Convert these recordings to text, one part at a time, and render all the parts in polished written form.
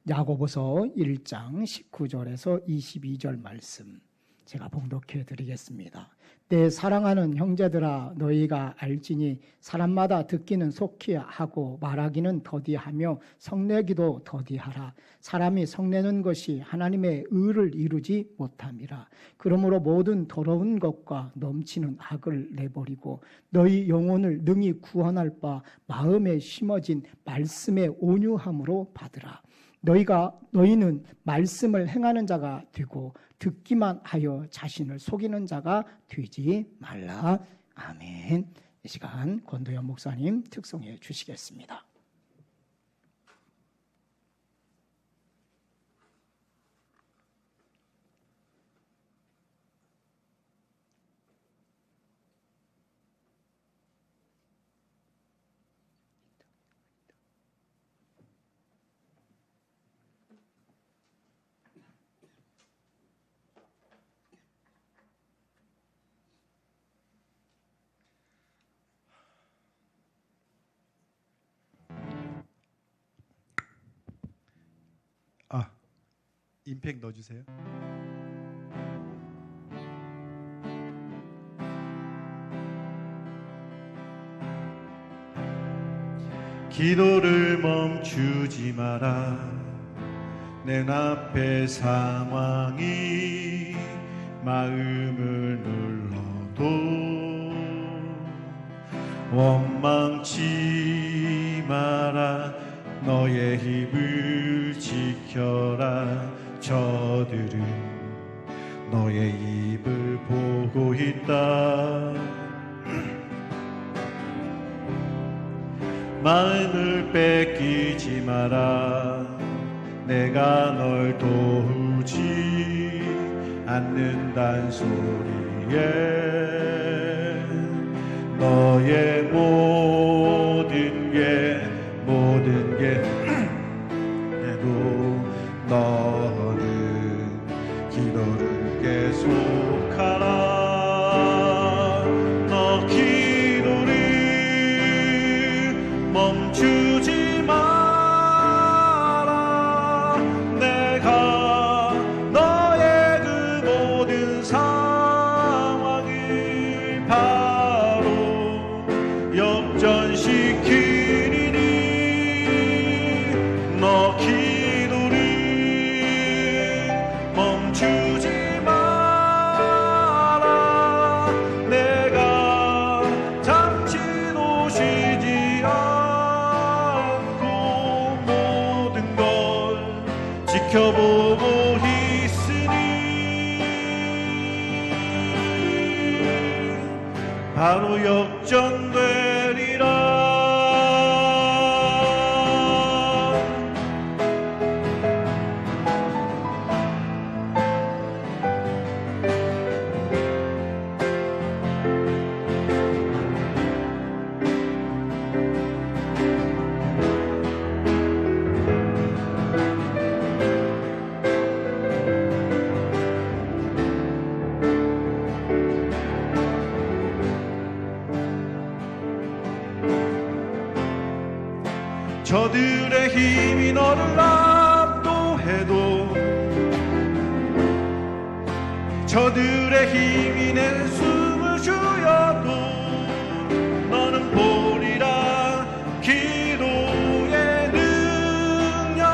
야고보서 1장 19절에서 22절 말씀 제가 봉독해 드리겠습니다. 내 사랑하는 형제들아, 너희가 알지니 사람마다 듣기는 속히 하고 말하기는 더디하며 성내기도 더디하라. 사람이 성내는 것이 하나님의 의를 이루지 못함이라. 그러므로 모든 더러운 것과 넘치는 악을 내버리고 너희 영혼을 능히 구원할 바 마음에 심어진 말씀의 온유함으로 받으라. 너희는 말씀을 행하는 자가 되고 듣기만 하여 자신을 속이는 자가 되지 말라. 아멘. 이 시간 권도현 목사님 특송해 주시겠습니다. 임팩 넣어주세요. 기도를 멈추지 마라. 내 앞에 상황이 마음을 눌러도 원망치 마라. 너의 힘을 지켜라. 저들은 너의 입을 보고 있다. 마음을 뺏기지 마라. 내가 널 도우지 않는단 소리에 너의 모든 게 해도 너는 기도를 계속하라. 너 기도를 멈추지 마라. 내가 너의 그 모든 상황을 바로 역전시키리니 너 기도를 멈추지 마라. 내가 잠시도 쉬지 않고 모든 걸 지켜보고 있으니 바로 역전되리라. 저들의 힘이 너를 압도해도 저들의 힘이 내 숨을 쉬어도 너는 보리라. 기도의 능력을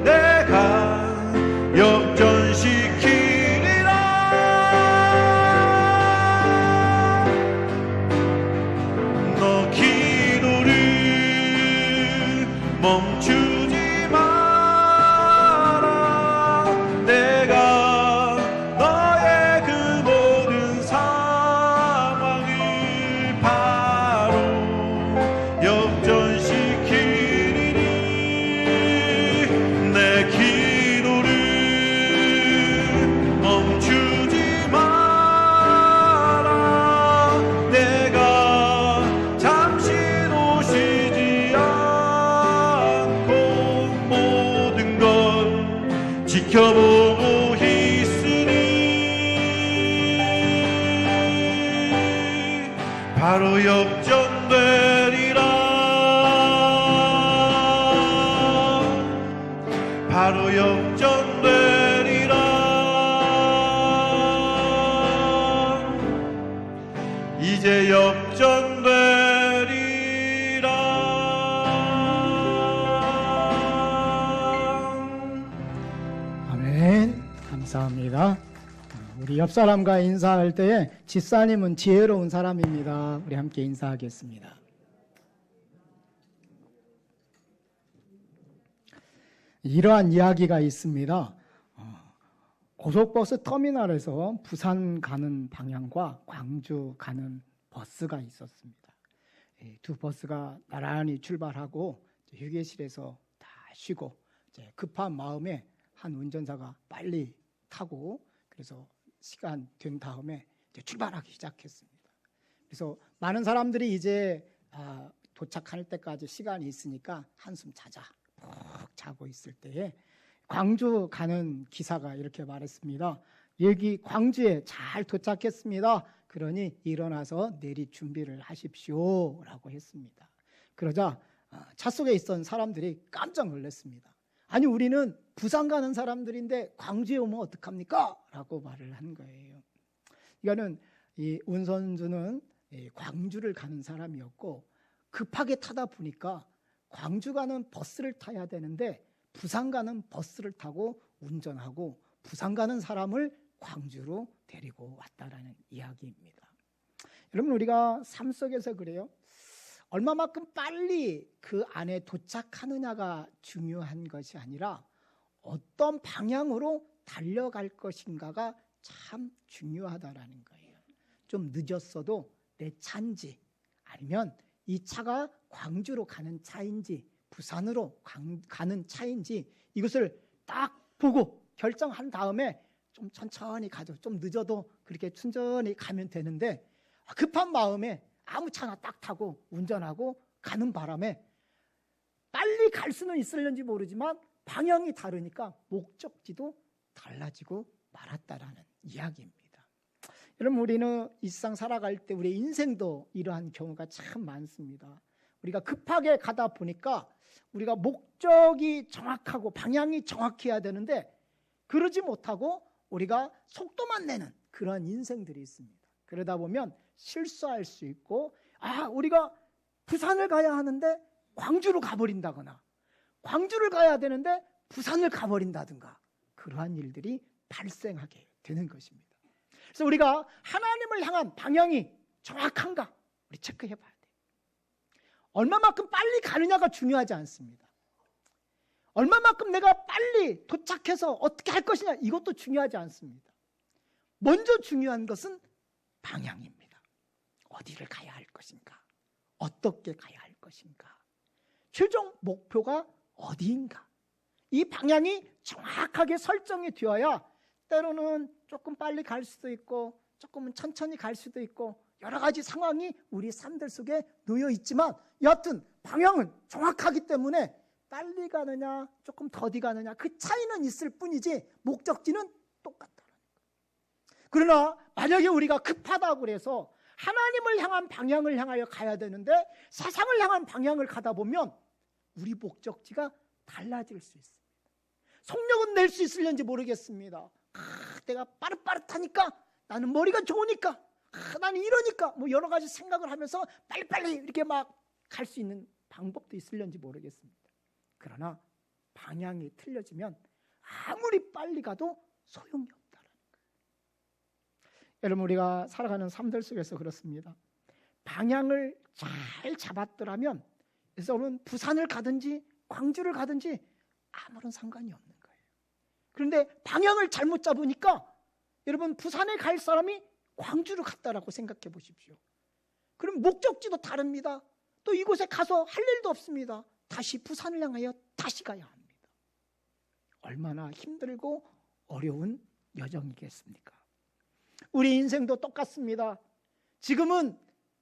내가 역전시키리라. 너 기도를 멈추지 마라. 내가 너의 그 모든 상황을 바로 역전시키리니 내 기도를 멈추지 마라. 내가 잠시도 쉬지 지켜보고 있으니 바로 역전되리라. 바로 역전되리라. 이제 역전되리라. 아멘. 감사합니다. 우리 옆 사람과 인사할 때에 집사님은 지혜로운 사람입니다. 우리 함께 인사하겠습니다. 이러한 이야기가 있습니다. 고속버스 터미널에서 부산 가는 방향과 광주 가는 버스가 있었습니다. 두 버스가 나란히 출발하고 휴게실에서 다 쉬고 급한 마음에 한 운전사가 빨리 타고 그래서 시간 된 다음에 출발하기 시작했습니다. 그래서 많은 사람들이 이제 도착할 때까지 시간이 있으니까 한숨 자자 푹 자고 있을 때에 광주 가는 기사가 이렇게 말했습니다. 여기 광주에 잘 도착했습니다. 그러니 일어나서 내릴 준비를 하십시오 라고 했습니다. 그러자 차 속에 있던 사람들이 깜짝 놀랐습니다. 아니 우리는 부산 가는 사람들인데 광주에 오면 어떡합니까? 라고 말을 한 거예요. 이거는 이 운선주는 광주를 가는 사람이었고 급하게 타다 보니까 광주 가는 버스를 타야 되는데 부산 가는 버스를 타고 운전하고 부산 가는 사람을 광주로 데리고 왔다라는 이야기입니다. 여러분 우리가 삶 속에서 그래요. 얼마만큼 빨리 그 안에 도착하느냐가 중요한 것이 아니라 어떤 방향으로 달려갈 것인가가 참 중요하다라는 거예요. 좀 늦었어도 내 차인지 아니면 이 차가 광주로 가는 차인지 부산으로 가는 차인지 이것을 딱 보고 결정한 다음에 좀 천천히 가죠. 좀 늦어도 그렇게 천천히 가면 되는데 급한 마음에 아무 차나 딱 타고 운전하고 가는 바람에 빨리 갈 수는 있을는지 모르지만 방향이 다르니까 목적지도 달라지고 말았다라는 이야기입니다. 여러분 우리는 일상 살아갈 때 우리 인생도 이러한 경우가 참 많습니다. 우리가 급하게 가다 보니까 우리가 목적이 정확하고 방향이 정확해야 되는데 그러지 못하고 우리가 속도만 내는 그런 인생들이 있습니다. 그러다 보면 실수할 수 있고 우리가 부산을 가야 하는데 광주로 가버린다거나 광주를 가야 되는데 부산을 가버린다든가 그러한 일들이 발생하게 되는 것입니다. 그래서 우리가 하나님을 향한 방향이 정확한가 우리 체크해 봐야 돼요. 얼마만큼 빨리 가느냐가 중요하지 않습니다. 얼마만큼 내가 빨리 도착해서 어떻게 할 것이냐 이것도 중요하지 않습니다. 먼저 중요한 것은 방향입니다. 어디를 가야 할 것인가? 어떻게 가야 할 것인가? 최종 목표가 어디인가? 이 방향이 정확하게 설정이 되어야 때로는 조금 빨리 갈 수도 있고 조금은 천천히 갈 수도 있고 여러 가지 상황이 우리 삶들 속에 놓여 있지만 여하튼 방향은 정확하기 때문에 빨리 가느냐 조금 더디 가느냐 그 차이는 있을 뿐이지 목적지는 똑같다는 거예요. 그러나 만약에 우리가 급하다고 그래서 하나님을 향한 방향을 향하여 가야 되는데 세상을 향한 방향을 가다 보면 우리 목적지가 달라질 수 있습니다. 속력은 낼 수 있을는지 모르겠습니다. 내가 빠릇빠릇하니까 나는 머리가 좋으니까 나는 이러니까 뭐 여러 가지 생각을 하면서 빨리빨리 이렇게 막 갈 수 있는 방법도 있을는지 모르겠습니다. 그러나 방향이 틀려지면 아무리 빨리 가도 소용이 없다는 거예요. 여러분 우리가 살아가는 삶들 속에서 그렇습니다. 방향을 잘 잡았더라면 그래서 오늘 부산을 가든지 광주를 가든지 아무런 상관이 없는 거예요. 그런데 방향을 잘못 잡으니까 여러분 부산에 갈 사람이 광주로 갔다라고 생각해 보십시오. 그럼 목적지도 다릅니다. 또 이곳에 가서 할 일도 없습니다. 다시 부산을 향하여 다시 가야 합니다. 얼마나 힘들고 어려운 여정이겠습니까? 우리 인생도 똑같습니다. 지금은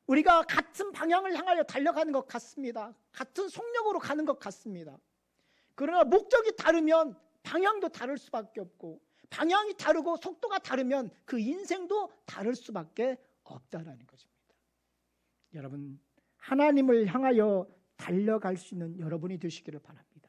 우리가 같은 방향을 향하여 달려가는 것 같습니다. 같은 속력으로 가는 것 같습니다. 그러나 목적이 다르면 방향도 다를 수밖에 없고 방향이 다르고 속도가 다르면 그 인생도 다를 수밖에 없다라는 것입니다. 여러분 하나님을 향하여 달려갈 수 있는 여러분이 되시기를 바랍니다.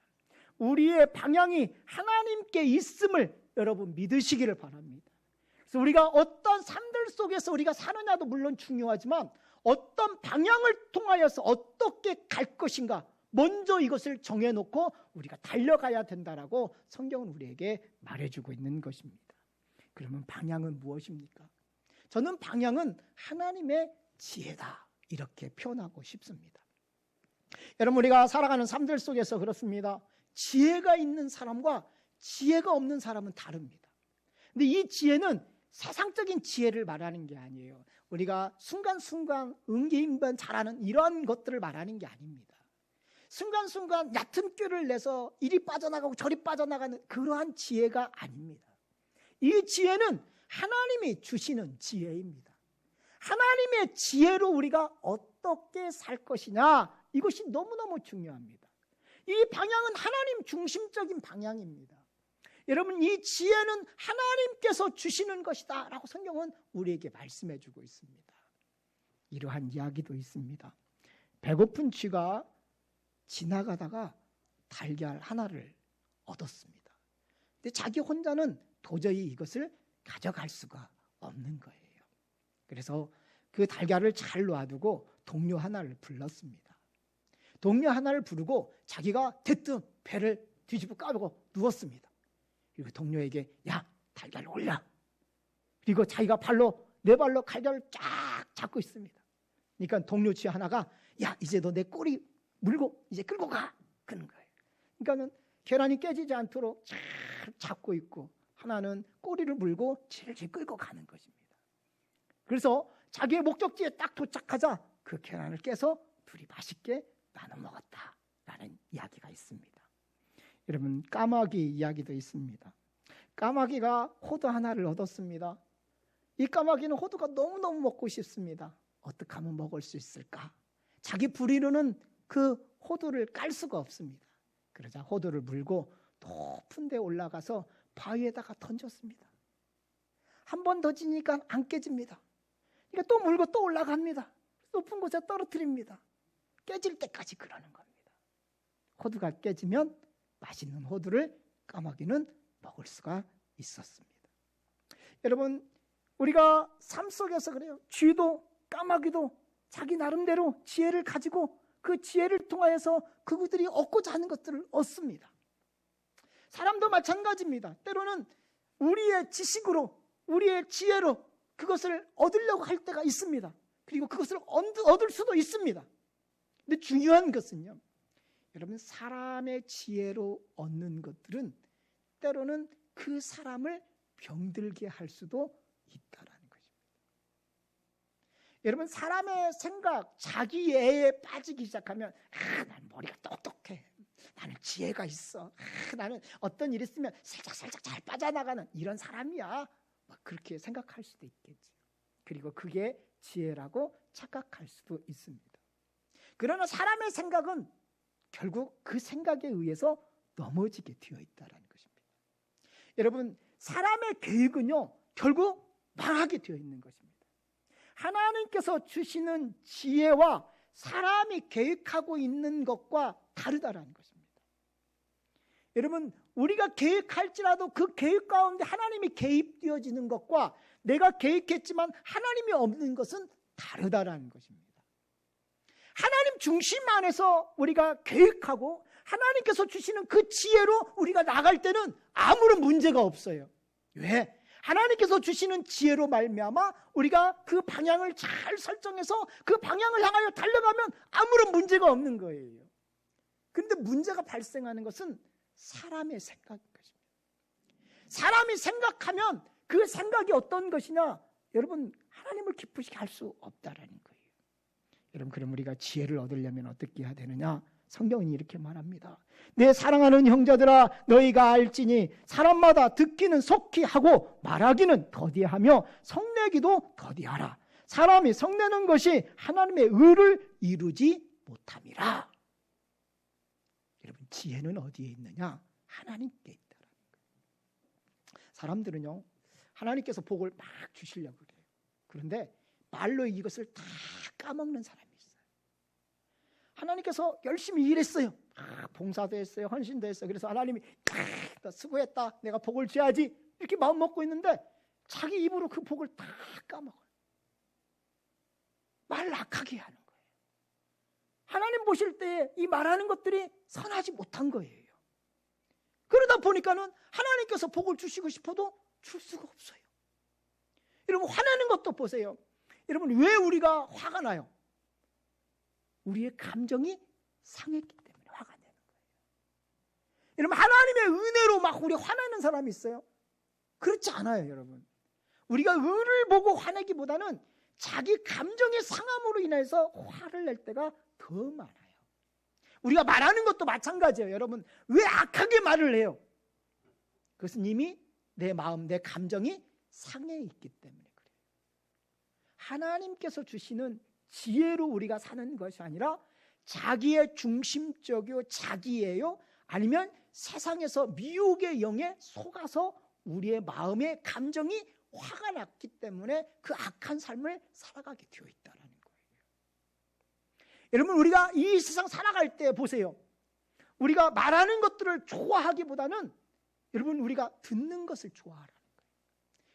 우리의 방향이 하나님께 있음을 여러분 믿으시기를 바랍니다. 그래서 우리가 어떤 삶들 속에서 우리가 사느냐도 물론 중요하지만 어떤 방향을 통하여서 어떻게 갈 것인가 먼저 이것을 정해놓고 우리가 달려가야 된다라고 성경은 우리에게 말해주고 있는 것입니다. 그러면 방향은 무엇입니까? 저는 방향은 하나님의 지혜다 이렇게 표현하고 싶습니다. 여러분 우리가 살아가는 삶들 속에서 그렇습니다. 지혜가 있는 사람과 지혜가 없는 사람은 다릅니다. 근데 이 지혜는 세상적인 지혜를 말하는 게 아니에요. 우리가 순간순간 응기응변 잘하는 이러한 것들을 말하는 게 아닙니다. 순간순간 얕은 꾀를 내서 이리 빠져나가고 저리 빠져나가는 그러한 지혜가 아닙니다. 이 지혜는 하나님이 주시는 지혜입니다. 하나님의 지혜로 우리가 어떻게 살 것이냐 이것이 너무너무 중요합니다. 이 방향은 하나님 중심적인 방향입니다. 여러분 이 지혜는 하나님께서 주시는 것이다 라고 성경은 우리에게 말씀해 주고 있습니다. 이러한 이야기도 있습니다. 배고픈 쥐가 지나가다가 달걀 하나를 얻었습니다. 근데 자기 혼자는 도저히 이것을 가져갈 수가 없는 거예요. 그래서 그 달걀을 잘 놔두고 동료 하나를 불렀습니다. 동료 하나를 부르고 자기가 대뜸 배를 뒤집어 까고 누웠습니다. 그리고 동료에게 야 달걀을 올려. 그리고 자기가 네 발로 달걀을 쫙 잡고 있습니다. 그러니까 동료 쥐 하나가 야 이제 너 내 꼬리 물고 이제 끌고 가 그런 거예요. 그러니까는 계란이 깨지지 않도록 잘 잡고 있고 하나는 꼬리를 물고 질질 끌고 가는 것입니다. 그래서 자기의 목적지에 딱 도착하자 그 계란을 깨서 둘이 맛있게 나눠 먹었다라는 이야기가 있습니다. 여러분 까마귀 이야기도 있습니다. 까마귀가 호두 하나를 얻었습니다. 이 까마귀는 호두가 너무너무 먹고 싶습니다. 어떻게 하면 먹을 수 있을까? 자기 부리로는 그 호두를 깔 수가 없습니다. 그러자 호두를 물고 높은 데 올라가서 바위에다가 던졌습니다. 한 번 던지니까 안 깨집니다. 그러니까 또 물고 또 올라갑니다. 높은 곳에 떨어뜨립니다. 깨질 때까지 그러는 겁니다. 호두가 깨지면 맛있는 호두를 까마귀는 먹을 수가 있었습니다. 여러분 우리가 삶 속에서 그래요. 쥐도 까마귀도 자기 나름대로 지혜를 가지고 그 지혜를 통하여서 그들이 얻고자 하는 것들을 얻습니다. 사람도 마찬가지입니다. 때로는 우리의 지식으로 우리의 지혜로 그것을 얻으려고 할 때가 있습니다. 그리고 그것을 얻을 수도 있습니다. 근데 중요한 것은요, 여러분 사람의 지혜로 얻는 것들은 때로는 그 사람을 병들게 할 수도 있다라는 것입니다. 여러분 사람의 생각, 자기애에 빠지기 시작하면 난 머리가 똑똑해, 나는 지혜가 있어, 나는 어떤 일이 있으면 살짝살짝 잘 빠져나가는 이런 사람이야, 그렇게 생각할 수도 있겠죠. 그리고 그게 지혜라고 착각할 수도 있습니다. 그러나 사람의 생각은 결국 그 생각에 의해서 넘어지게 되어 있다는 것입니다. 여러분 사람의 계획은요 결국 망하게 되어 있는 것입니다. 하나님께서 주시는 지혜와 사람이 계획하고 있는 것과 다르다는 것입니다. 여러분 우리가 계획할지라도 그 계획 가운데 하나님이 개입되어지는 것과 내가 계획했지만 하나님이 없는 것은 다르다라는 것입니다. 하나님 중심 안에서 우리가 계획하고 하나님께서 주시는 그 지혜로 우리가 나갈 때는 아무런 문제가 없어요. 왜? 하나님께서 주시는 지혜로 말미암아 우리가 그 방향을 잘 설정해서 그 방향을 향하여 달려가면 아무런 문제가 없는 거예요. 그런데 문제가 발생하는 것은 사람의 생각인 것입니다. 사람이 생각하면 그 생각이 어떤 것이냐, 여러분 하나님을 기쁘시게 할 수 없다라는 거예요. 여러분 그럼 우리가 지혜를 얻으려면 어떻게 해야 되느냐? 성경은 이렇게 말합니다. 내 사랑하는 형제들아 너희가 알지니 사람마다 듣기는 속히 하고 말하기는 더디하며 성내기도 더디하라. 사람이 성내는 것이 하나님의 의를 이루지 못함이라. 여러분 지혜는 어디에 있느냐? 하나님께 있다라는 거예요. 사람들은요 하나님께서 복을 막 주시려고 그래요. 그런데 말로 이것을 다 까먹는 사람이 있어요. 하나님께서 열심히 일했어요. 봉사도 했어요. 헌신도 했어요. 그래서 하나님이 나 수고했다, 내가 복을 줘야지, 이렇게 마음 먹고 있는데 자기 입으로 그 복을 다 까먹어요. 말을 악하게 하는 거예요. 하나님 보실 때 이 말하는 것들이 선하지 못한 거예요. 그러다 보니까는 하나님께서 복을 주시고 싶어도 줄 수가 없어요. 여러분, 화내는 것도 보세요. 여러분, 왜 우리가 화가 나요? 우리의 감정이 상했기 때문에 화가 되는 거예요. 여러분, 하나님의 은혜로 막 우리 화내는 사람이 있어요? 그렇지 않아요, 여러분. 우리가 은을 보고 화내기보다는 자기 감정의 상함으로 인해서 화를 낼 때가 더 많아요. 우리가 말하는 것도 마찬가지예요. 여러분, 왜 악하게 말을 해요? 그것은 이미 내 마음, 내 감정이 상해 있기 때문에 그래요. 하나님께서 주시는 지혜로 우리가 사는 것이 아니라 자기의 중심적이요, 자기예요, 아니면 세상에서 미혹의 영에 속아서 우리의 마음의 감정이 화가 났기 때문에 그 악한 삶을 살아가게 되어 있다는 거예요. 여러분, 우리가 이 세상 살아갈 때 보세요. 우리가 말하는 것들을 좋아하기보다는 여러분, 우리가 듣는 것을 좋아하라는 거예요.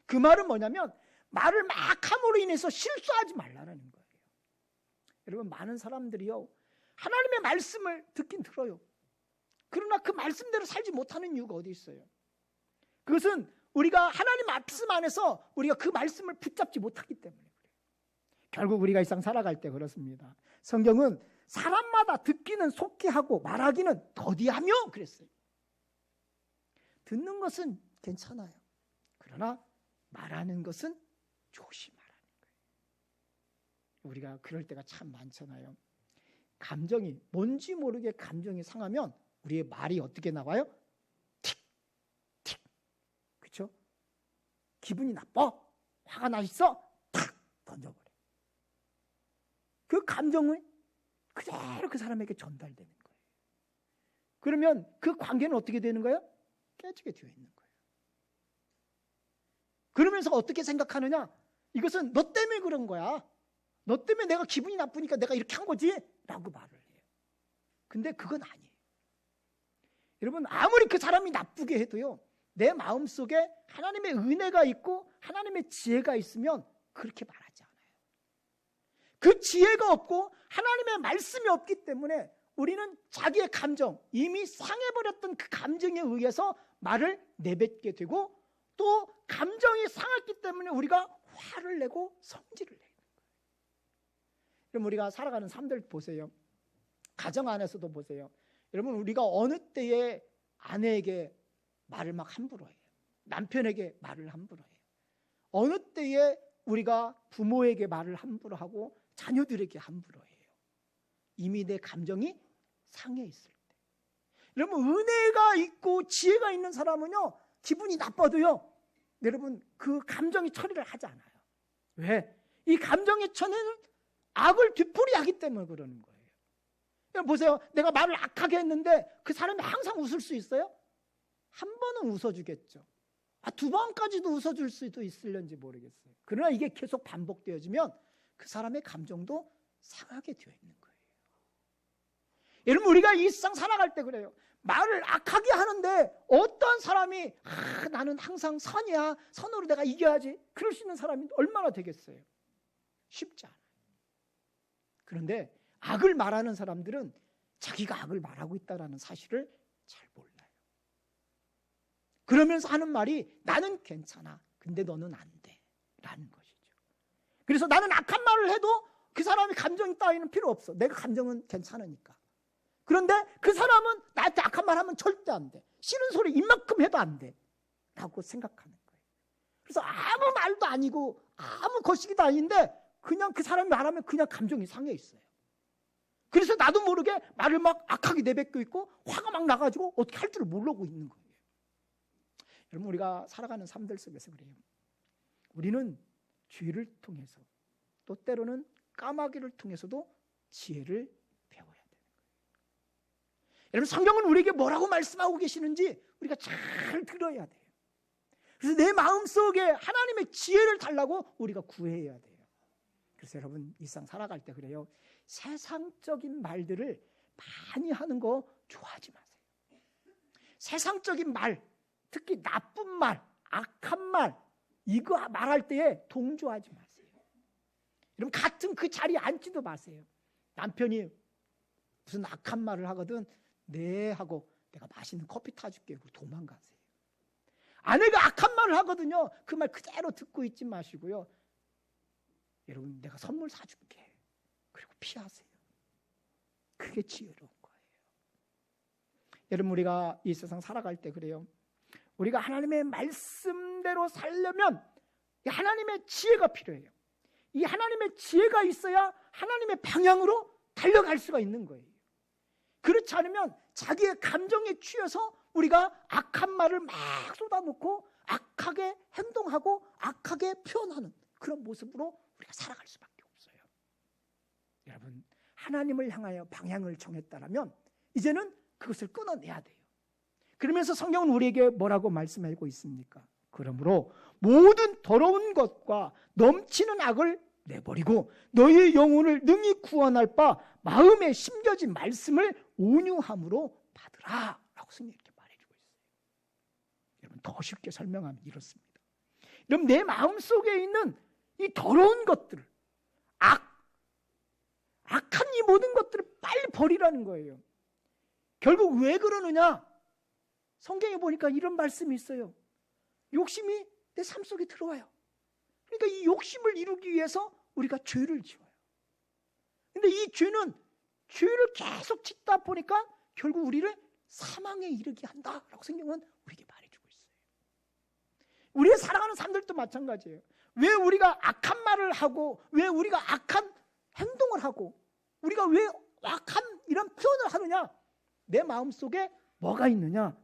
그 말은 뭐냐면 말을 막 함으로 인해서 실수하지 말라는 거예요. 여러분, 많은 사람들이요, 하나님의 말씀을 듣긴 들어요. 그러나 그 말씀대로 살지 못하는 이유가 어디 있어요? 그것은 우리가 하나님 말씀 안에서 우리가 그 말씀을 붙잡지 못하기 때문에 그래요. 결국 우리가 이 세상 살아갈 때 그렇습니다. 성경은 사람마다 듣기는 속히 하고 말하기는 더디하며 그랬어요. 듣는 것은 괜찮아요. 그러나 말하는 것은 조심하라는 거예요. 우리가 그럴 때가 참 많잖아요. 감정이, 뭔지 모르게 감정이 상하면 우리의 말이 어떻게 나와요? 틱, 그렇죠? 기분이 나빠, 화가 나 있어, 탁 던져버려. 그 감정을 그대로 그 사람에게 전달되는 거예요. 그러면 그 관계는 어떻게 되는 거예요? 깨지게 되어 있는 거예요. 그러면서 어떻게 생각하느냐? 이것은 너 때문에 그런 거야. 너 때문에 내가 기분이 나쁘니까 내가 이렇게 한 거지? 라고 말을 해요. 근데 그건 아니에요. 여러분, 아무리 그 사람이 나쁘게 해도요, 내 마음속에 하나님의 은혜가 있고 하나님의 지혜가 있으면 그렇게 말하지 않아요. 그 지혜가 없고 하나님의 말씀이 없기 때문에 우리는 자기의 감정, 이미 상해버렸던 그 감정에 의해서 말을 내뱉게 되고, 또 감정이 상했기 때문에 우리가 화를 내고 성질을 내는 거예요. 그럼 우리가 살아가는 삶들 보세요. 가정 안에서도 보세요. 여러분, 우리가 어느 때에 아내에게 말을 막 함부로 해요. 남편에게 말을 함부로 해요. 어느 때에 우리가 부모에게 말을 함부로 하고 자녀들에게 함부로 해요. 이미 내 감정이 상해 있을 때. 여러분, 은혜가 있고 지혜가 있는 사람은요, 기분이 나빠도요, 여러분, 그 감정이 처리를 하지 않아요. 왜? 이 감정의 처리는 악을 뒤풀이하기 때문에 그러는 거예요. 보세요. 내가 말을 악하게 했는데 그 사람이 항상 웃을 수 있어요? 한 번은 웃어주겠죠. 두 번까지도 웃어줄 수도 있을런지 모르겠어요. 그러나 이게 계속 반복되어지면 그 사람의 감정도 상하게 되어 있는 거예요. 여러분, 우리가 이 세상 살아갈 때 그래요. 말을 악하게 하는데 어떤 사람이 나는 항상 선이야, 선으로 내가 이겨야지, 그럴 수 있는 사람이 얼마나 되겠어요? 쉽지 않아요. 그런데 악을 말하는 사람들은 자기가 악을 말하고 있다는 사실을 잘 몰라요. 그러면서 하는 말이 나는 괜찮아, 근데 너는 안 돼 라는 것이죠. 그래서 나는 악한 말을 해도 그 사람이 감정이 따위는 필요 없어. 내가 감정은 괜찮으니까. 그런데 그 사람은 나한테 악한 말 하면 절대 안 돼. 싫은 소리 이만큼 해도 안 돼 라고 생각하는 거예요. 그래서 아무 말도 아니고 아무 거시기도 아닌데 그냥 그 사람이 말하면 그냥 감정이 상해 있어요. 그래서 나도 모르게 말을 막 악하게 내뱉고 있고 화가 막 나가지고 어떻게 할 줄을 모르고 있는 거예요. 여러분, 우리가 살아가는 삶들 속에서 그래요. 우리는 죄를 통해서, 또 때로는 까마귀를 통해서도 지혜를 배워야 되는 거예요. 여러분, 성경은 우리에게 뭐라고 말씀하고 계시는지 우리가 잘 들어야 돼요. 그래서 내 마음속에 하나님의 지혜를 달라고 우리가 구해야 돼요. 그래서 여러분, 이 세상 살아갈 때 그래요. 세상적인 말들을 많이 하는 거 좋아하지 마세요. 세상적인 말, 특히 나쁜 말, 악한 말, 이거 말할 때에 동조하지 마세요. 여러분, 같은 그 자리에 앉지도 마세요. 남편이 무슨 악한 말을 하거든, 네 하고 내가 맛있는 커피 타줄게, 그리고 도망가세요. 아내가 악한 말을 하거든요. 그 말 그대로 듣고 있지 마시고요. 여러분, 내가 선물 사줄게, 그리고 피하세요. 그게 지혜로운 거예요. 여러분, 우리가 이 세상 살아갈 때 그래요. 우리가 하나님의 말씀대로 살려면 하나님의 지혜가 필요해요. 이 하나님의 지혜가 있어야 하나님의 방향으로 달려갈 수가 있는 거예요. 그렇지 않으면 자기의 감정에 취해서 우리가 악한 말을 막 쏟아놓고 악하게 행동하고 악하게 표현하는 그런 모습으로 우리가 살아갈 수밖에 없어요. 여러분, 하나님을 향하여 방향을 정했다면 이제는 그것을 끊어내야 돼요. 그러면서 성경은 우리에게 뭐라고 말씀하고 있습니까? 그러므로 모든 더러운 것과 넘치는 악을 내버리고 너희의 영혼을 능히 구원할 바 마음에 심겨진 말씀을 온유함으로 받으라 라고 성경이 이렇게 말해주고 있어요. 여러분, 더 쉽게 설명하면 이렇습니다. 여러분, 내 마음속에 있는 이 더러운 것들, 악한 이 모든 것들을 빨리 버리라는 거예요. 결국 왜 그러느냐? 성경에 보니까 이런 말씀이 있어요. 욕심이 내 삶 속에 들어와요. 그러니까 이 욕심을 이루기 위해서 우리가 죄를 지어요. 근데 이 죄는 죄를 계속 짓다 보니까 결국 우리를 사망에 이르게 한다라고 성경은 우리에게 말해주고 있어요. 우리의 사랑하는 사람들도 마찬가지예요. 왜 우리가 악한 말을 하고, 왜 우리가 악한 행동을 하고, 우리가 왜 악한 이런 표현을 하느냐? 내 마음속에 뭐가 있느냐?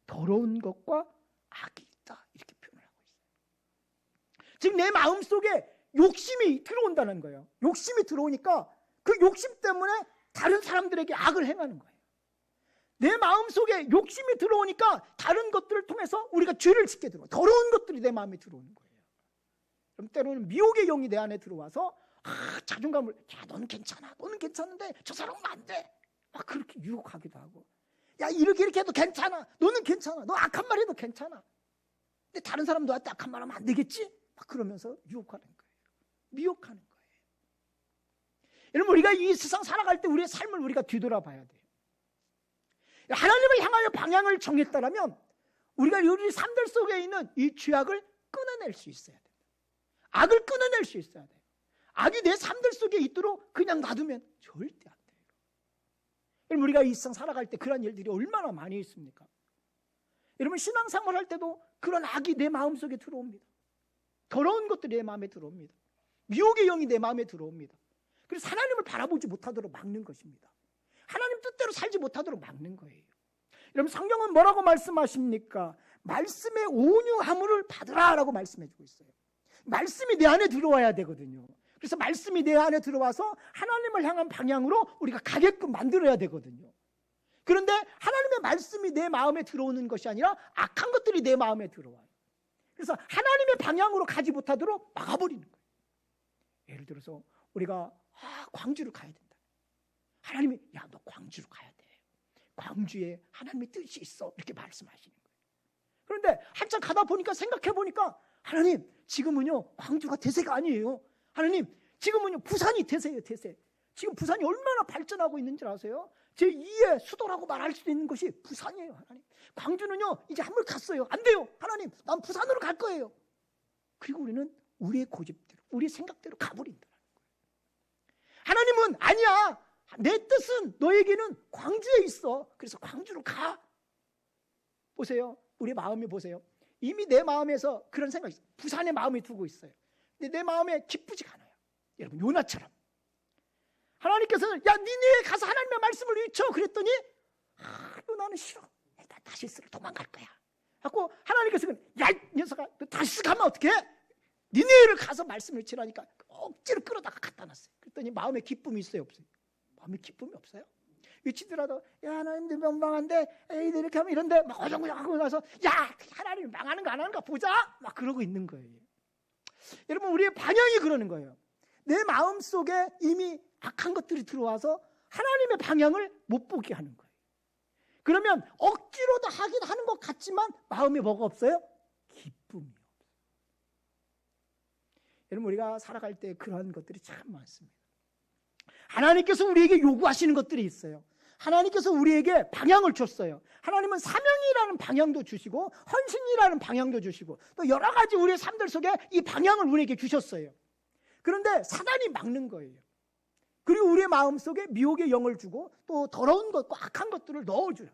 더러운 것과 악이 있다, 이렇게 표현을 하고 있어요. 즉 내 마음속에 욕심이 들어온다는 거예요. 욕심이 들어오니까 그 욕심 때문에 다른 사람들에게 악을 행하는 거예요. 내 마음속에 욕심이 들어오니까 다른 것들을 통해서 우리가 죄를 짓게 들어와요. 더러운 것들이 내 마음에 들어오는 거예요. 그럼 때로는 미혹의 영이 내 안에 들어와서 자존감을, 야, 너는 괜찮아, 너는 괜찮은데 저 사람은 안 돼, 막 그렇게 유혹하기도 하고, 야, 이렇게 해도 괜찮아, 너는 괜찮아, 너 악한 말 해도 괜찮아, 근데 다른 사람 너한테 악한 말 하면 안 되겠지? 막 그러면서 유혹하는 거예요. 미혹하는 거예요. 여러분, 우리가 이 세상 살아갈 때 우리의 삶을 우리가 뒤돌아봐야 돼요. 하나님을 향하여 방향을 정했다면 우리가 우리 삶들 속에 있는 이 죄악을 끊어낼 수 있어야 돼요. 악을 끊어낼 수 있어야 돼요. 악이 내 삶들 속에 있도록 그냥 놔두면 절대 안 돼요. 여러분, 우리가 이 세상 살아갈 때 그런 일들이 얼마나 많이 있습니까? 여러분, 신앙생활 할 때도 그런 악이 내 마음속에 들어옵니다. 더러운 것들이 내 마음에 들어옵니다. 미혹의 영이 내 마음에 들어옵니다. 그래서 하나님을 바라보지 못하도록 막는 것입니다. 하나님 뜻대로 살지 못하도록 막는 거예요. 여러분, 성경은 뭐라고 말씀하십니까? 말씀의 온유함을 받으라라고 말씀해주고 있어요. 말씀이 내 안에 들어와야 되거든요. 그래서 말씀이 내 안에 들어와서 하나님을 향한 방향으로 우리가 가게끔 만들어야 되거든요. 그런데 하나님의 말씀이 내 마음에 들어오는 것이 아니라 악한 것들이 내 마음에 들어와요. 그래서 하나님의 방향으로 가지 못하도록 막아버리는 거예요. 예를 들어서 우리가 광주를 가야 된다. 하나님이, 야, 너 광주로 가야 돼. 광주에 하나님의 뜻이 있어, 이렇게 말씀하시는 거예요. 그런데 한참 가다 보니까, 생각해 보니까, 하나님, 지금은요 광주가 대세가 아니에요. 하나님, 지금은요 부산이 대세예요. 대세. 지금 부산이 얼마나 발전하고 있는 줄 아세요? 제2의 수도라고 말할 수 있는 것이 부산이에요. 하나님, 광주는요 이제 한물 갔어요. 안 돼요. 하나님, 난 부산으로 갈 거예요. 그리고 우리는 우리의 고집대로, 우리의 생각대로 가버린다는 거예요. 하나님은 아니야, 내 뜻은 너에게는 광주에 있어. 그래서 광주로 가. 보세요, 우리 마음이 보세요. 이미 내 마음에서 그런 생각이 있어요. 부산에 마음이 두고 있어요. 근데 내 마음에 기쁘지가 않아요. 여러분, 요나처럼 하나님께서는, 야, 니네에 가서 하나님의 말씀을 외쳐. 그랬더니 요나는 싫어, 나 다시스를 도망갈 거야 하고, 하나님께서, 야, 이 녀석아, 너 다시스 가면 어떡해? 니네를 가서 말씀을 외치라니까 억지로 끌어다가 갖다 놨어요. 그랬더니 마음에 기쁨이 있어요, 없어요? 마음에 기쁨이 없어요. 외치더라도, 야, 하나님들 명망한데, 에이, 이렇게 하면 이런데, 막 어정거정 하고 나서, 야, 하나님 망하는가 안 하는가 보자, 막 그러고 있는 거예요. 여러분, 우리의 방향이 그러는 거예요. 내 마음속에 이미 악한 것들이 들어와서 하나님의 방향을 못 보게 하는 거예요. 그러면 억지로도 하긴 하는 것 같지만 마음에 뭐가 없어요? 기쁨이 없어요. 여러분, 우리가 살아갈 때 그런 것들이 참 많습니다. 하나님께서 우리에게 요구하시는 것들이 있어요. 하나님께서 우리에게 방향을 줬어요. 하나님은 사명이라는 방향도 주시고 헌신이라는 방향도 주시고 또 여러 가지 우리의 삶들 속에 이 방향을 우리에게 주셨어요. 그런데 사단이 막는 거예요. 그리고 우리의 마음속에 미혹의 영을 주고 또 더러운 것과 악한 것들을 넣어줘요.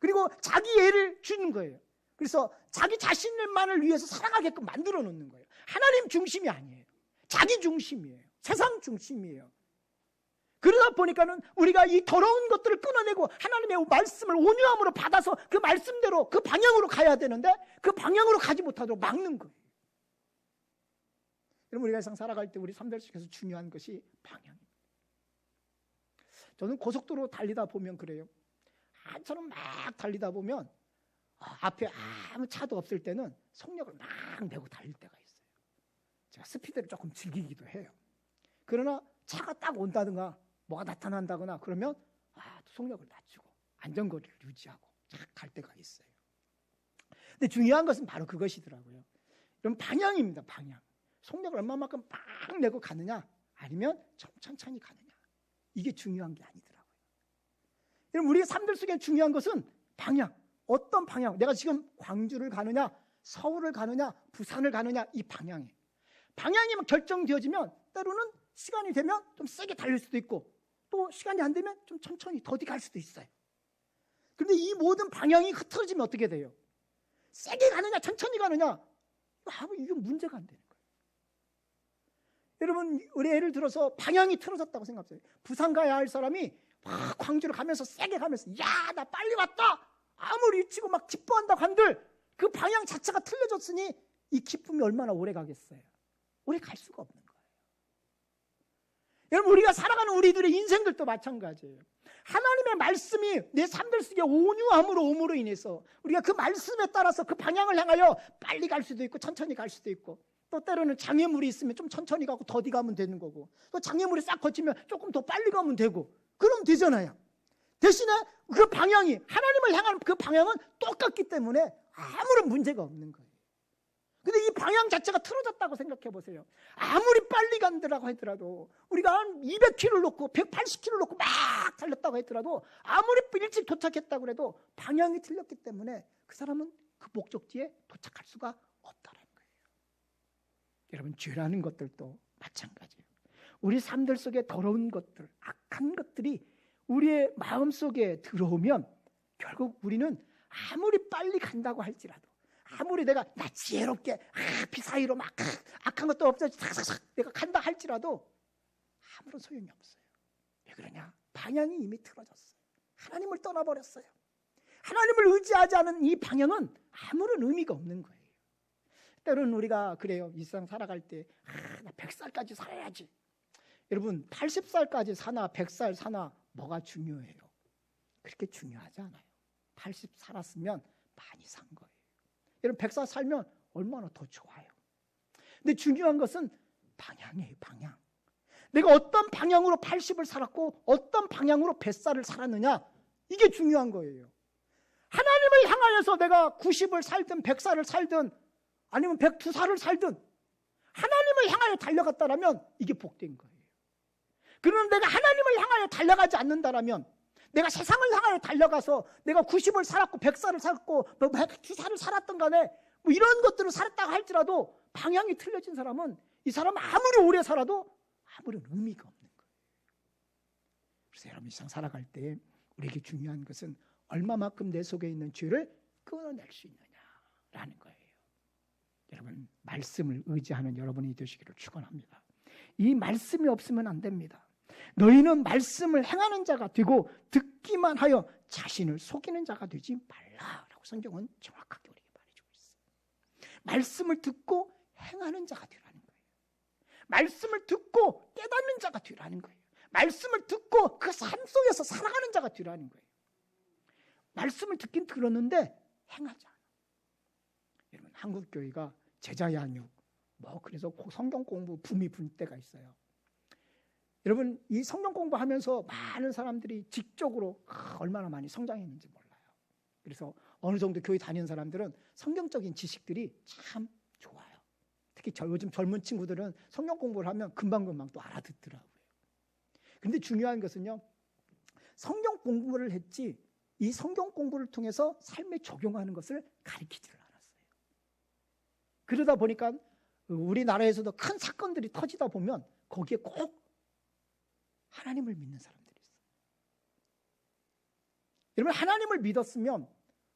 그리고 자기 애를 주는 거예요. 그래서 자기 자신만을 위해서 살아가게끔 만들어 놓는 거예요. 하나님 중심이 아니에요. 자기 중심이에요. 세상 중심이에요. 그러다 보니까는 우리가 이 더러운 것들을 끊어내고 하나님의 말씀을 온유함으로 받아서 그 말씀대로 그 방향으로 가야 되는데 그 방향으로 가지 못하도록 막는 거예요. 여러분, 우리가 세상 살아갈 때 우리 삶들 속에서 중요한 것이 방향입니다. 저는 고속도로 달리다 보면 그래요. 한처럼 막 달리다 보면 앞에 아무 차도 없을 때는 속력을 막 내고 달릴 때가 있어요. 제가 스피드를 조금 즐기기도 해요. 그러나 차가 딱 온다든가 뭐가 나타난다거나 그러면 속력을 낮추고 안전거리를 유지하고 쫙 갈 때가 있어요. 근데 중요한 것은 바로 그것이더라고요. 이런 방향입니다. 방향. 속력을 얼마만큼 막 내고 가느냐 아니면 천천히 가느냐, 이게 중요한 게 아니더라고요. 여러분, 우리의 삶들 속에 중요한 것은 방향. 어떤 방향, 내가 지금 광주를 가느냐 서울을 가느냐 부산을 가느냐, 이 방향이 결정되어지면 때로는 시간이 되면 좀 세게 달릴 수도 있고 또 시간이 안 되면 좀 천천히 더디 갈 수도 있어요. 그런데 이 모든 방향이 흐트러지면 어떻게 돼요? 세게 가느냐 천천히 가느냐, 이게 문제가 안 되는 거예요. 여러분, 우리 예를 들어서 방향이 틀어졌다고 생각해요. 부산 가야 할 사람이 막 광주를 가면서 세게 가면서 야, 나 빨리 왔다 아무리 외치고 막 기뻐한다고 한들 그 방향 자체가 틀려졌으니 이 기쁨이 얼마나 오래 가겠어요? 오래 갈 수가 없는 거예요. 여러분, 우리가 살아가는 우리들의 인생들도 마찬가지예요. 하나님의 말씀이 내 삶들 속에 온유함으로 옴으로 인해서 우리가 그 말씀에 따라서 그 방향을 향하여 빨리 갈 수도 있고 천천히 갈 수도 있고 또 때로는 장애물이 있으면 좀 천천히 가고 더디 가면 되는 거고 또 장애물이 싹 거치면 조금 더 빨리 가면 되고 그럼 되잖아요. 대신에 그 방향이 하나님을 향하는 그 방향은 똑같기 때문에 아무런 문제가 없는 거예요. 근데 이 방향 자체가 틀어졌다고 생각해 보세요. 아무리 빨리 간다고 하더라도 우리가 한 200km를 놓고 180km를 놓고 막 달렸다고 했더라도 아무리 일찍 도착했다고 해도 방향이 틀렸기 때문에 그 사람은 그 목적지에 도착할 수가 없다는 거예요. 여러분, 죄라는 것들도 마찬가지예요. 우리 삶들 속에 더러운 것들, 악한 것들이 우리의 마음속에 들어오면 결국 우리는 아무리 빨리 간다고 할지라도 아무리 내가 지혜롭게 비 사이로 막 악한 것도 없어지고 내가 간다 할지라도 아무런 소용이 없어요. 왜 그러냐? 방향이 이미 틀어졌어요. 하나님을 떠나버렸어요. 하나님을 의지하지 않은 이 방향은 아무런 의미가 없는 거예요. 때로는 우리가 그래요. 이 세상 살아갈 때 나 100살까지 살아야지. 여러분, 80살까지 사나 100살 사나 뭐가 중요해요? 그렇게 중요하지 않아요. 80 살았으면 많이 산 거예요. 여러분, 100살 살면 얼마나 더 좋아요. 근데 중요한 것은 방향이에요. 방향. 내가 어떤 방향으로 80을 살았고 어떤 방향으로 100살을 살았느냐, 이게 중요한 거예요. 하나님을 향하여서 내가 90을 살든 100살을 살든 아니면 102살을 살든 하나님을 향하여 달려갔다라면 이게 복된 거예요. 그런데 내가 하나님을 향하여 달려가지 않는다라면, 내가 세상을 향하여 달려가서 내가 90을 살았고 100살을 살았고 102살을 살았던 간에 뭐 이런 것들을 살았다고 할지라도 방향이 틀려진 사람은 이 사람 아무리 오래 살아도 아무런 의미가 없는 거예요. 그래서 여러분, 이 세상 살아갈 때 우리에게 중요한 것은 얼마만큼 내 속에 있는 죄를 끊어낼 수 있느냐라는 거예요. 여러분, 말씀을 의지하는 여러분이 되시기를 축원합니다. 이 말씀이 없으면 안 됩니다. 너희는 말씀을 행하는 자가 되고 듣기만 하여 자신을 속이는 자가 되지 말라라고 성경은 정확하게 우리에게 말해주고 있어요. 말씀을 듣고 행하는 자가 되라는 거예요. 말씀을 듣고 깨닫는 자가 되라는 거예요. 말씀을 듣고 그 삶 속에서 살아가는 자가 되라는 거예요. 말씀을 듣긴 들었는데 행하지 않아. 여러분, 한국 교회가 제자 양육 그래서 성경 공부 붐이 불 때가 있어요. 여러분, 이 성경 공부하면서 많은 사람들이 지적으로 얼마나 많이 성장했는지 몰라요. 그래서 어느 정도 교회 다니는 사람들은 성경적인 지식들이 참 좋아요. 특히 요즘 젊은 친구들은 성경 공부를 하면 금방금방 또 알아듣더라고요. 그런데 중요한 것은요, 성경 공부를 했지 이 성경 공부를 통해서 삶에 적용하는 것을 가르치지를 않았어요. 그러다 보니까 우리나라에서도 큰 사건들이 터지다 보면 거기에 꼭 하나님을 믿는 사람들이 있어요. 여러분, 하나님을 믿었으면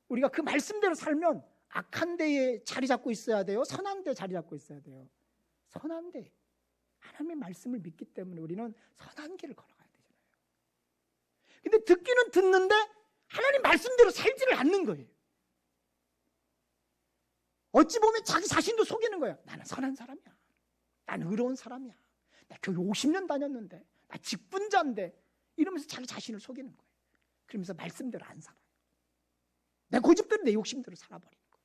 우리가 그 말씀대로 살면 악한 데에 자리 잡고 있어야 돼요? 선한 데에 자리 잡고 있어야 돼요? 선한 데. 하나님의 말씀을 믿기 때문에 우리는 선한 길을 걸어가야 되잖아요. 근데 듣기는 듣는데 하나님 말씀대로 살지를 않는 거예요. 어찌 보면 자기 자신도 속이는 거야. 나는 선한 사람이야. 나는 의로운 사람이야. 나 교회 50년 다녔는데, 나 직분자인데, 이러면서 자기 자신을 속이는 거예요. 그러면서 말씀대로 안 살아요. 내 고집대로, 내 욕심대로 살아버리는 거예요.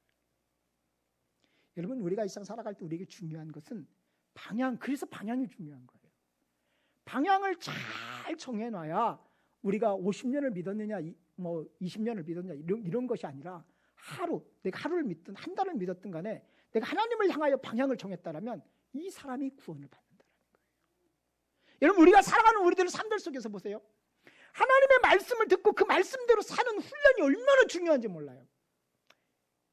여러분, 우리가 이 세상 살아갈 때 우리에게 중요한 것은 방향, 그래서 방향이 중요한 거예요. 방향을 잘 정해놔야 우리가 50년을 믿었느냐, 20년을 믿었느냐, 이런 것이 아니라 내가 하루를 믿든 한 달을 믿었든 간에 내가 하나님을 향하여 방향을 정했다라면 이 사람이 구원을 받는다는 거예요. 여러분, 우리가 살아가는 우리들의 삶들 속에서 보세요. 하나님의 말씀을 듣고 그 말씀대로 사는 훈련이 얼마나 중요한지 몰라요.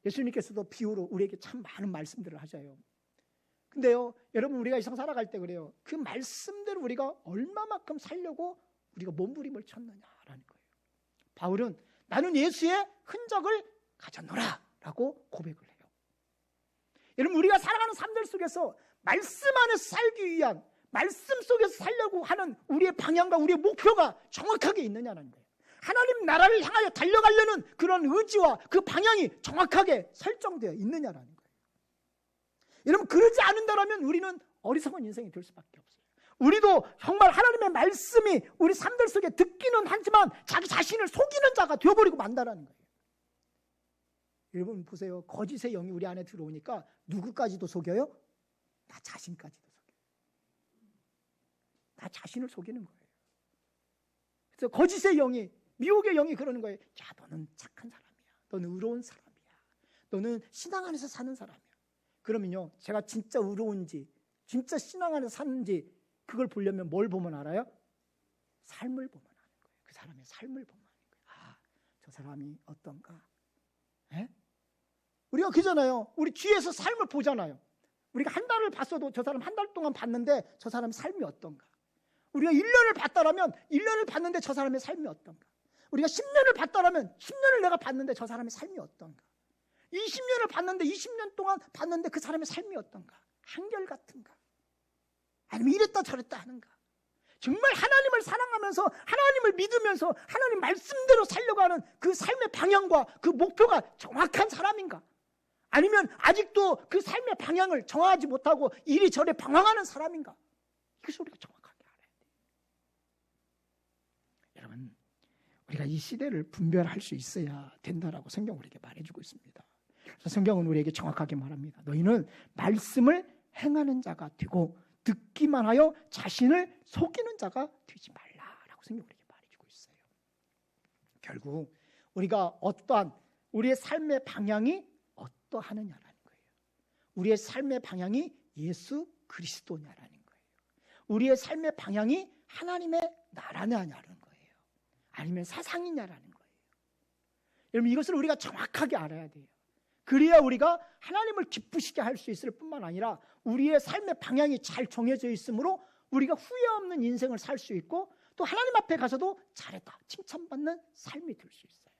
예수님께서도 비유로 우리에게 참 많은 말씀들을 하셔요. 근데요, 여러분, 우리가 이 세상 살아갈 때 그래요. 그 말씀대로 우리가 얼마만큼 살려고 우리가 몸부림을 쳤느냐라는 거예요. 바울은 나는 예수의 흔적을 가졌노라 라고 고백을 해요. 여러분, 우리가 살아가는 삶들 속에서 말씀 안에서 살기 위한, 말씀 속에서 살려고 하는 우리의 방향과 우리의 목표가 정확하게 있느냐는 거예요. 하나님 나라를 향하여 달려가려는 그런 의지와 그 방향이 정확하게 설정되어 있느냐라는 거예요. 여러분, 그러지 않는다면 우리는 어리석은 인생이 될 수밖에 없어요. 우리도 정말 하나님의 말씀이 우리 삶들 속에 듣기는 하지만 자기 자신을 속이는 자가 되어버리고 만다라는 거예요. 여러분 보세요. 거짓의 영이 우리 안에 들어오니까 누구까지도 속여요? 나 자신까지도 속여요. 나 자신을 속이는 거예요. 그래서 거짓의 영이, 미혹의 영이 그러는 거예요. 야, 너는 착한 사람이야. 너는 의로운 사람이야. 너는 신앙 안에서 사는 사람이야. 그러면요, 제가 진짜 의로운지 진짜 신앙 안에서 사는지 그걸 보려면 뭘 보면 알아요? 삶을 보면 아는 거예요. 그 사람의 삶을 보면 아는 거예요. 아, 저 사람이 어떤가? 에? 우리가 그잖아요. 우리 뒤에서 삶을 보잖아요. 우리가 한 달을 봤어도 저 사람 한 달 동안 봤는데 저 사람의 삶이 어떤가? 우리가 1년을 봤다라면 1년을 봤는데 저 사람의 삶이 어떤가? 우리가 10년을 봤다라면 10년을 내가 봤는데 저 사람의 삶이 어떤가? 20년을 봤는데 20년 동안 봤는데 그 사람의 삶이 어떤가? 한결같은가? 아니면 이랬다 저랬다 하는가? 정말 하나님을 사랑하면서 하나님을 믿으면서 하나님 말씀대로 살려고 하는 그 삶의 방향과 그 목표가 정확한 사람인가? 아니면 아직도 그 삶의 방향을 정하지 못하고 이리저리 방황하는 사람인가? 이것을 우리가 정확하게 알아야 돼요. 여러분, 우리가 이 시대를 분별할 수 있어야 된다라고 성경은 우리에게 말해주고 있습니다. 그래서 성경은 우리에게 정확하게 말합니다. 너희는 말씀을 행하는 자가 되고 듣기만 하여 자신을 속이는 자가 되지 말라라고 성경은 우리에게 말해주고 있어요. 결국 우리가 어떠한 우리의 삶의 방향이 어떠하느냐라는 거예요. 우리의 삶의 방향이 예수 그리스도냐라는 거예요. 우리의 삶의 방향이 하나님의 나라냐라는 거예요. 아니면 사상이냐라는 거예요. 여러분, 이것을 우리가 정확하게 알아야 돼요. 그래야 우리가 하나님을 기쁘시게 할 수 있을 뿐만 아니라 우리의 삶의 방향이 잘 정해져 있으므로 우리가 후회 없는 인생을 살 수 있고 또 하나님 앞에 가서도 잘했다 칭찬받는 삶이 될 수 있어요.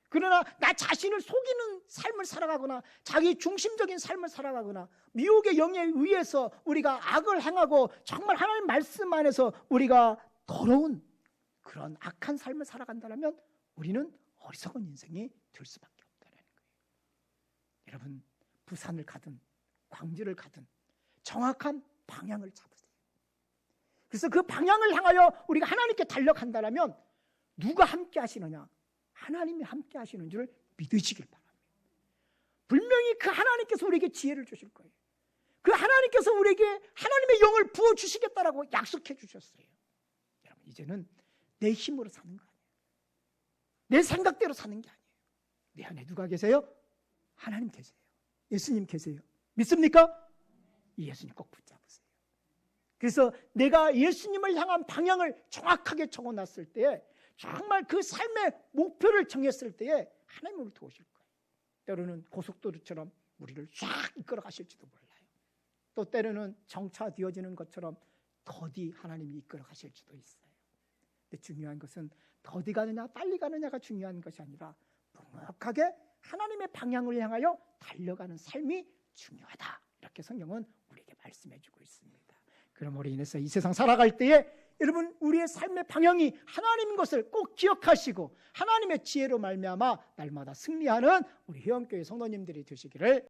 그러나 나 자신을 속이는 삶을 살아가거나 자기 중심적인 삶을 살아가거나 미혹의 영에 의해서 우리가 악을 행하고 정말 하나님 말씀 안에서 우리가 더러운 그런 악한 삶을 살아간다면 우리는 어리석은 인생이 될 수밖에 없다는 거예요. 여러분, 부산을 가든 광주를 가든 정확한 방향을 잡으세요. 그래서 그 방향을 향하여 우리가 하나님께 달려간다면 누가 함께 하시느냐? 하나님이 함께 하시는 줄 믿으시길 바랍니다. 분명히 그 하나님께서 우리에게 지혜를 주실 거예요. 그 하나님께서 우리에게 하나님의 영을 부어주시겠다라고 약속해 주셨어요. 여러분, 이제는 내 힘으로 사는 거 아니에요. 내 생각대로 사는 게 아니에요. 내 안에 누가 계세요? 하나님 계세요. 예수님 계세요. 믿습니까? 이 예수님 꼭 붙잡으세요. 그래서 내가 예수님을 향한 방향을 정확하게 적어놨을 때에, 정말 그 삶의 목표를 정했을 때에 하나님이 우리를 도우실 거예요. 때로는 고속도로처럼 우리를 쫙 이끌어 가실지도 몰라요. 또 때로는 정차되어지는 것처럼 더디 하나님이 이끌어 가실지도 있어요. 근데 중요한 것은 더디 가느냐 빨리 가느냐가 중요한 것이 아니라 묵묵하게 하나님의 방향을 향하여 달려가는 삶이 중요하다. 이렇게 성경은 우리에게 말씀해 주고 있습니다. 그러므로 인해서 이 세상 살아갈 때에 여러분, 우리의 삶의 방향이 하나님인 것을 꼭 기억하시고 하나님의 지혜로 말미암아 날마다 승리하는 우리 회원교회 성도님들이 되시기를